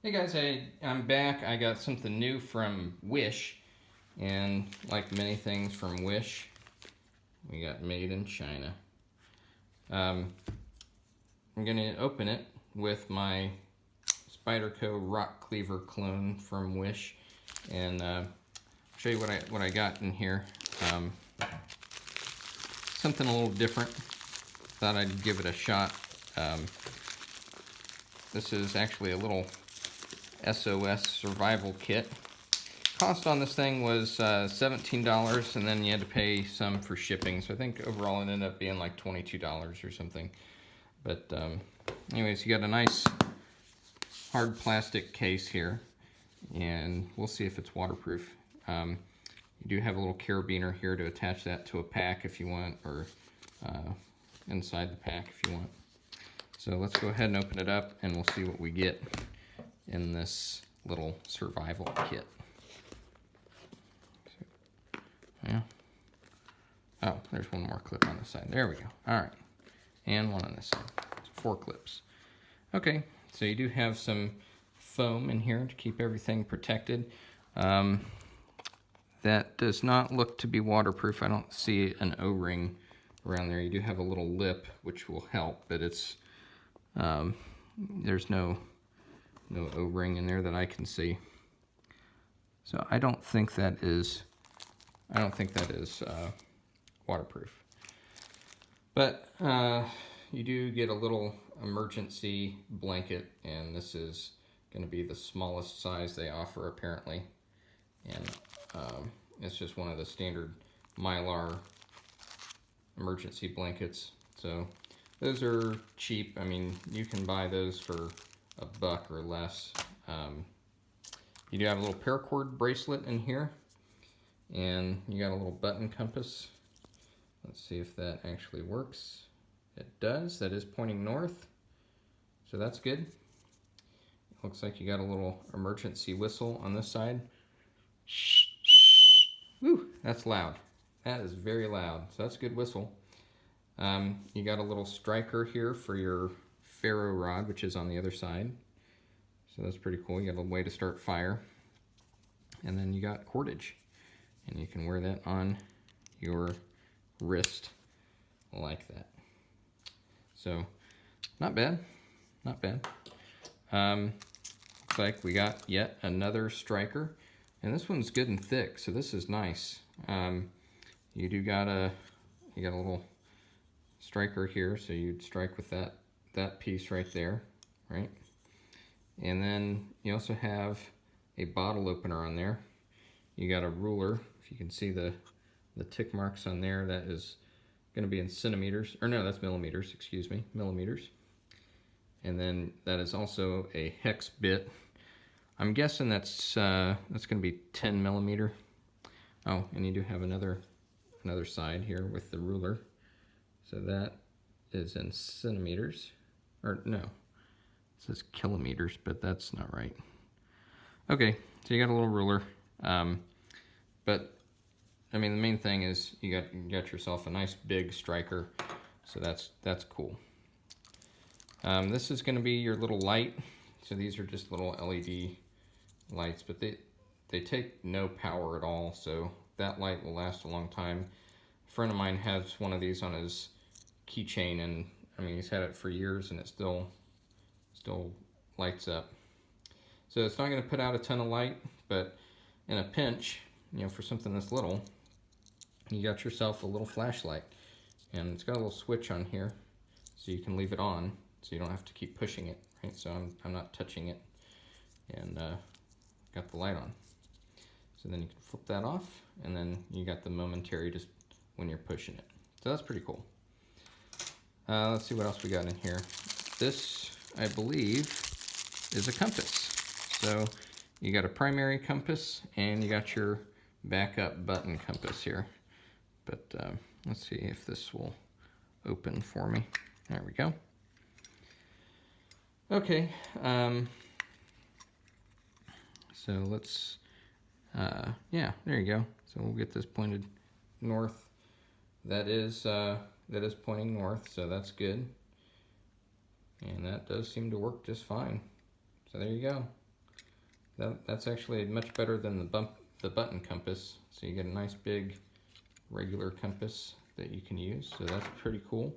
Hey guys, I'm back. I got something new from Wish, and like many things from Wish, we got made in China. I'm gonna open it with my Spyderco Rock Cleaver clone from Wish, and show you what I got in here. Something a little different. Thought I'd give it a shot. This is actually a little S.O.S. Survival Kit. Cost on this thing was $17, and then you had to pay some for shipping. So I think overall it ended up being like $22 or something. But anyways, you got a nice hard plastic case here, and we'll see if it's waterproof. You do have a little carabiner here to attach that to a pack if you want, or inside the pack if you want. So let's go ahead and open it up, and we'll see what we get in this little survival kit. Yeah. Oh, there's one more clip on this side. There we go. All right. And one on this side. So 4 clips. Okay, so you do have some foam in here to keep everything protected. That does not look to be waterproof. I don't see an O-ring around there. You do have a little lip, which will help, but it's there's no O-ring in there that I can see. So I don't think that is waterproof. But you do get a little emergency blanket, and this is going to be the smallest size they offer apparently. And it's just one of the standard Mylar emergency blankets. So those are cheap. I mean, you can buy those for $1 or less. You do have a little paracord bracelet in here, and you got a little button compass. Let's see if that actually works. It does. That is pointing north, so that's good. It looks like you got a little emergency whistle on this side. Woo, that's loud. That is very loud, so that's a good whistle. You got a little striker here for your ferro rod, which is on the other side. So that's pretty cool. You got a way to start fire. And then you got cordage. And you can wear that on your wrist like that. So, not bad. Not bad. Looks like we got yet another striker. And this one's good and thick, so this is nice. You got a little striker here, so you'd strike with that piece right there, right? And then you also have a bottle opener on there. You got a ruler. If you can see the tick marks on there, that is going to be in centimeters, or no, that's millimeters, excuse me, millimeters. And then that is also a hex bit. I'm guessing that's going to be 10 millimeter. Oh, and you do have another side here with the ruler. So that is in centimeters, or no, it says kilometers, but that's not right. Okay, so you got a little ruler, but I mean the main thing is you got yourself a nice big striker, so that's cool. This is going to be your little light. So these are just little LED lights, but they take no power at all, so that light will last a long time. A friend of mine has one of these on his keychain, and I mean he's had it for years and it still lights up. So it's not going to put out a ton of light, but in a pinch, you know, for something this little, you got yourself a little flashlight. And it's got a little switch on here, so you can leave it on, so you don't have to keep pushing it, right? So I'm not touching it, and got the light on. So then you can flip that off, and then you got the momentary just when you're pushing it. So that's pretty cool. Let's see what else we got in here. This, I believe, is a compass. So you got a primary compass, and you got your backup button compass here. But let's see if this will open for me. There we go. Okay, so let's, yeah, there you go. So we'll get this pointed north. That is pointing north, so that's good. And that does seem to work just fine. So there you go. That's actually much better than the button compass. So you get a nice big regular compass that you can use. So that's pretty cool.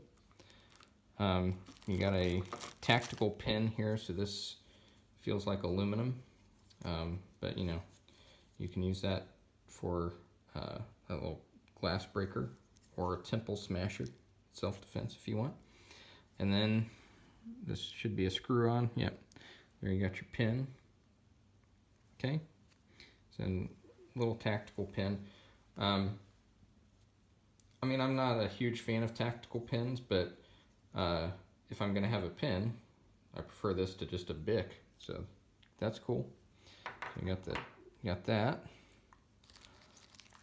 You got a tactical pin here, so this feels like aluminum, but you know, you can use that for a little glass breaker or a temple smasher, self-defense if you want. And then this should be a screw on. Yep, there you got your pin. Okay, so a little tactical pin. I mean, I'm not a huge fan of tactical pins, but if I'm gonna have a pin, I prefer this to just a Bic. So that's cool. So you got that.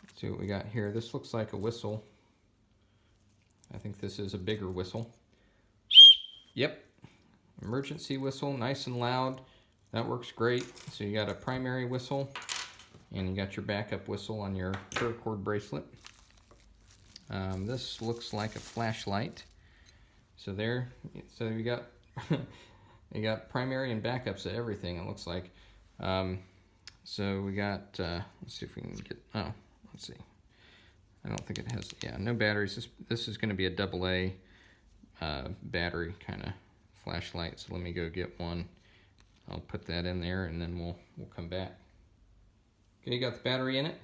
Let's see what we got here. This looks like a whistle. I think this is a bigger whistle. Yep, emergency whistle, nice and loud. That works great. So you got a primary whistle, and you got your backup whistle on your paracord bracelet. This looks like a flashlight. So you got you got primary and backups of everything, it looks like. So we got, let's see if we can get, oh, let's see. I don't think it has, yeah, no batteries. This is going to be a AA battery kind of flashlight. So let me go get one. I'll put that in there, and then we'll come back. Okay, you got the battery in it.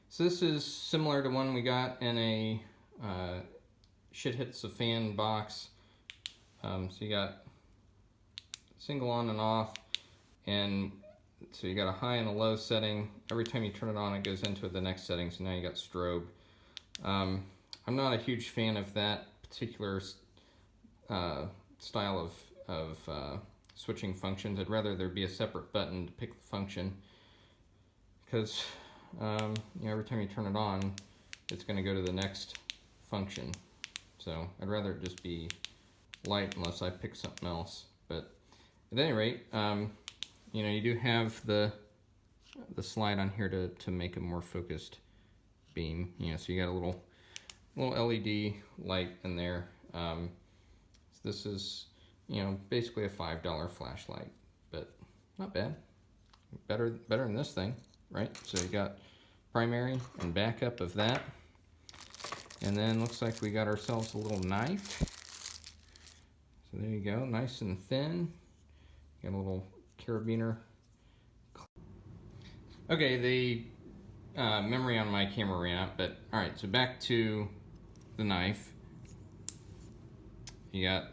So this is similar to one we got in a Shit Hits the Fan box. So you got single on and off, and so you got a high and a low setting. Every time you turn it on, it goes into the next setting. So now you got strobe. I'm not a huge fan of that particular style of switching functions. I'd rather there be a separate button to pick the function, because you know, every time you turn it on, it's going to go to the next function. So I'd rather it just be light unless I pick something else. But at any rate, you know, you do have the slide on here to make a more focused beam. You know, so you got a little LED light in there. So this is, you know, basically a $5 flashlight, but not bad. Better than this thing, right? So you got primary and backup of that. And then looks like we got ourselves a little knife. So there you go, nice and thin. Got a little carabiner. Okay, the memory on my camera ran out, but all right, so back to the knife. You got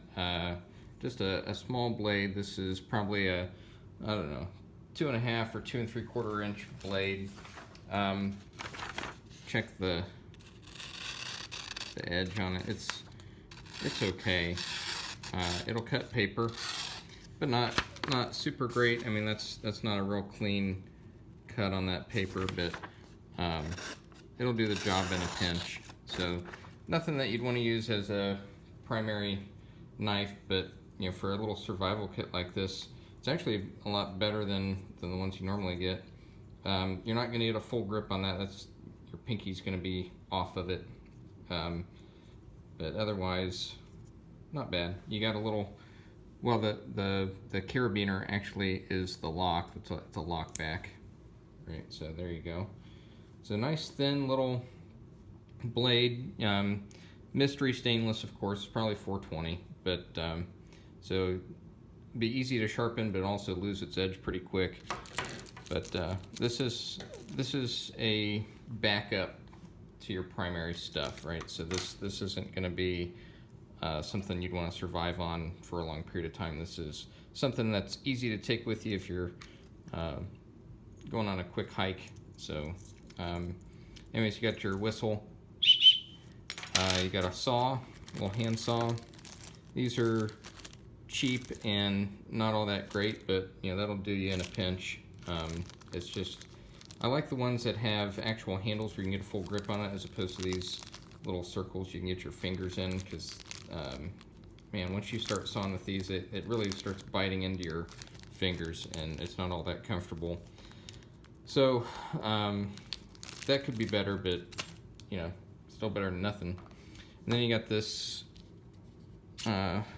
just a small blade. This is probably a, I don't know, 2.5 or 2 3/4 inch blade. Check the edge on it. It's okay. It'll cut paper, but not super great. I mean, that's not a real clean cut on that paper, but it'll do the job in a pinch. So nothing that you'd want to use as a primary knife, but you know, for a little survival kit like this, it's actually a lot better than the ones you normally get. You're not going to get a full grip on that. That's, your pinky's going to be off of it. But otherwise, not bad. You got a little, well, the carabiner actually is the lock. It's a lock back, right? So there you go. It's a nice thin little blade. Mystery stainless, of course. It's probably 420, but so be easy to sharpen, but also lose its edge pretty quick. But this is a backup to your primary stuff, right? So this isn't going to be something you'd want to survive on for a long period of time. This is something that's easy to take with you if you're going on a quick hike. So anyways, you got your whistle. You got a saw, a little hand saw. These are cheap and not all that great, but you know, that'll do you in a pinch. It's just, I like the ones that have actual handles where you can get a full grip on it, as opposed to these little circles you can get your fingers in, because man, once you start sawing with these, it really starts biting into your fingers, and it's not all that comfortable. So that could be better, but you know, still better than nothing. And then you got this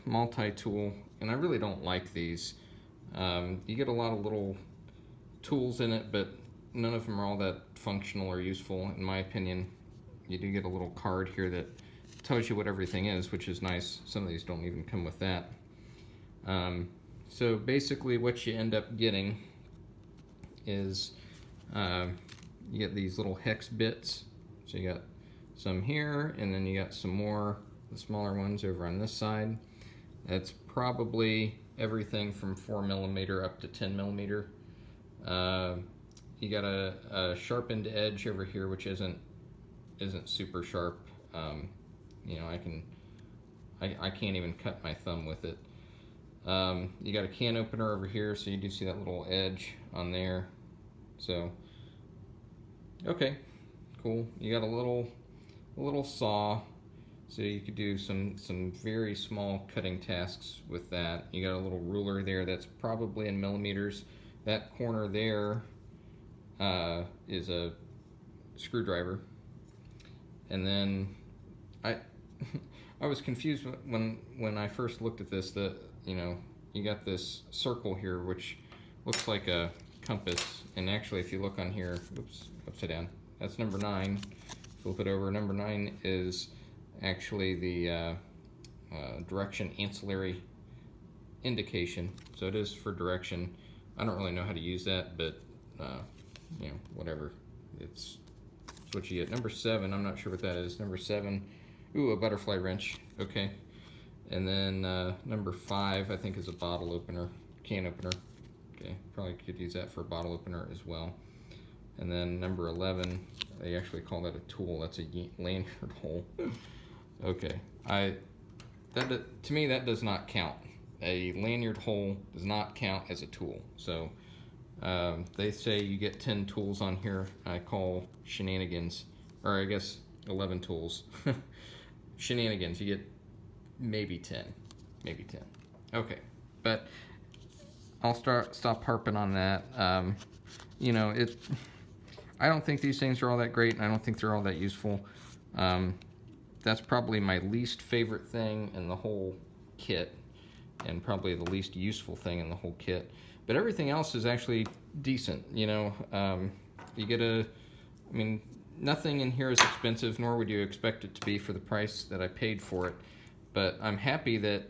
multi-tool, and I really don't like these. You get a lot of little tools in it, but none of them are all that functional or useful, in my opinion. You do get a little card here that tells you what everything is, which is nice. Some of these don't even come with that. So basically what you end up getting is you get these little hex bits. So you got some here, and then you got some more, the smaller ones over on this side. That's probably everything from 4mm up to 10mm. You got a sharpened edge over here, which isn't super sharp. You know, I can't even cut my thumb with it. You got a can opener over here, so you do see that little edge on there. So, okay, cool. You got a little saw, so you could do some very small cutting tasks with that. You got a little ruler there that's probably in millimeters. That corner there is a screwdriver. And then I was confused when I first looked at this. You know, you got this circle here which looks like a compass, and actually if you look on here, oops, upside down, that's number 9. Flip it over. Number 9 is actually the direction ancillary indication, so it is for direction. I don't really know how to use that, but you know, whatever, it's what you get. Number 7, I'm not sure what that is. Number 7, ooh, a butterfly wrench. Okay. And then number 5, I think, is a bottle opener, can opener. Okay, probably could use that for a bottle opener as well. And then number 11, they actually call that a tool. That's a lanyard hole. Okay, to me that does not count. A lanyard hole does not count as a tool. So they say you get 10 tools on here. I call shenanigans, or I guess 11 tools. Shenanigans. You get maybe 10. Okay, but I'll stop harping on that. You know, I don't think these things are all that great, and I don't think they're all that useful. That's probably my least favorite thing in the whole kit, and probably the least useful thing in the whole kit. But everything else is actually decent. You know, you get I mean, nothing in here is expensive, nor would you expect it to be for the price that I paid for it. But I'm happy that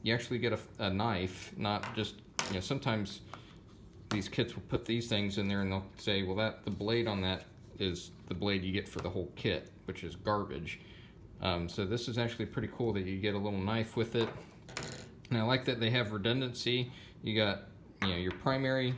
you actually get a knife, not just, you know, sometimes these kits will put these things in there and they'll say, well, the blade on that is the blade you get for the whole kit, which is garbage. So this is actually pretty cool that you get a little knife with it. And I like that they have redundancy. You got, you know, your primary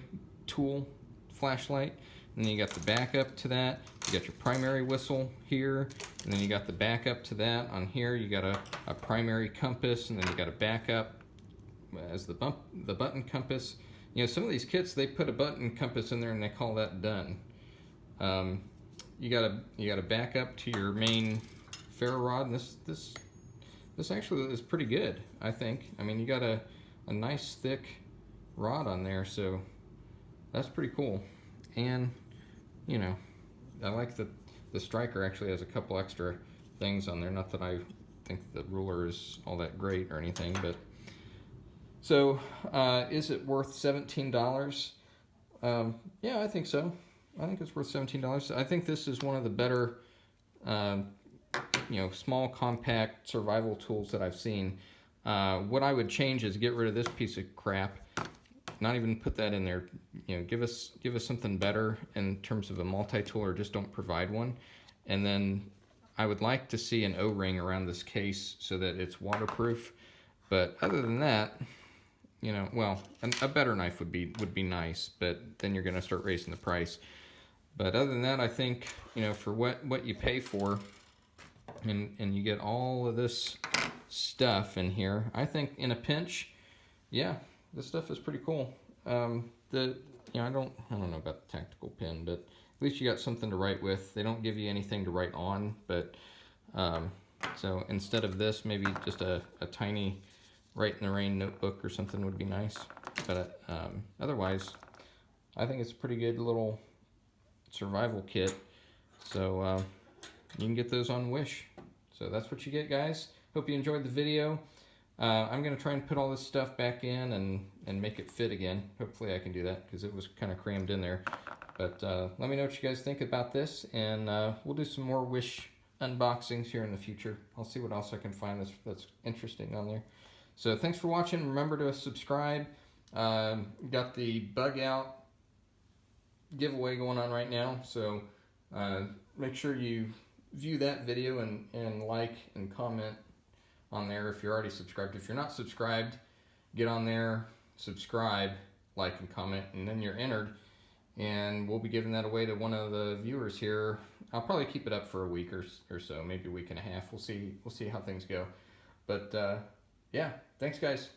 tool flashlight, and then you got the backup to that. You got your primary whistle here, and then you got the backup to that on here. You got a primary compass, and then you got a backup as the button compass. You know, some of these kits, they put a button compass in there and they call that done. You got a backup to your main ferro rod, and this actually is pretty good, I think. I mean, you got a nice thick rod on there, so that's pretty cool. And you know, I like that the striker actually has a couple extra things on there. Not that I think the ruler is all that great or anything, but so is it worth $17? Yeah, I think so. I think it's worth $17. I think this is one of the better, you know, small, compact survival tools that I've seen. What I would change is get rid of this piece of crap. Not even put that in there. You know, give us something better in terms of a multi-tool, or just don't provide one. And then I would like to see an O-ring around this case so that it's waterproof. But other than that, you know, well, a better knife would be nice, but then you're going to start raising the price. But other than that, I think, you know, for what you pay for, and you get all of this stuff in here, I think in a pinch, yeah, this stuff is pretty cool. You know, I don't know about the tactical pen, but at least you got something to write with. They don't give you anything to write on, but so instead of this, maybe just a tiny Write in the Rain notebook or something would be nice. But otherwise, I think it's a pretty good little survival kit. So you can get those on Wish. So that's what you get, guys. Hope you enjoyed the video. I'm going to try and put all this stuff back in and make it fit again. Hopefully I can do that because it was kind of crammed in there. But let me know what you guys think about this, and we'll do some more Wish unboxings here in the future. I'll see what else I can find that's interesting on there. So thanks for watching. Remember to subscribe. Got the bug out giveaway going on right now, so make sure you view that video and like and comment on there if you're already subscribed. If you're not subscribed, get on there, subscribe, like, and comment, and then you're entered, and we'll be giving that away to one of the viewers here. I'll probably keep it up for a week or so, maybe a week and a half. We'll see how things go. But yeah, thanks guys.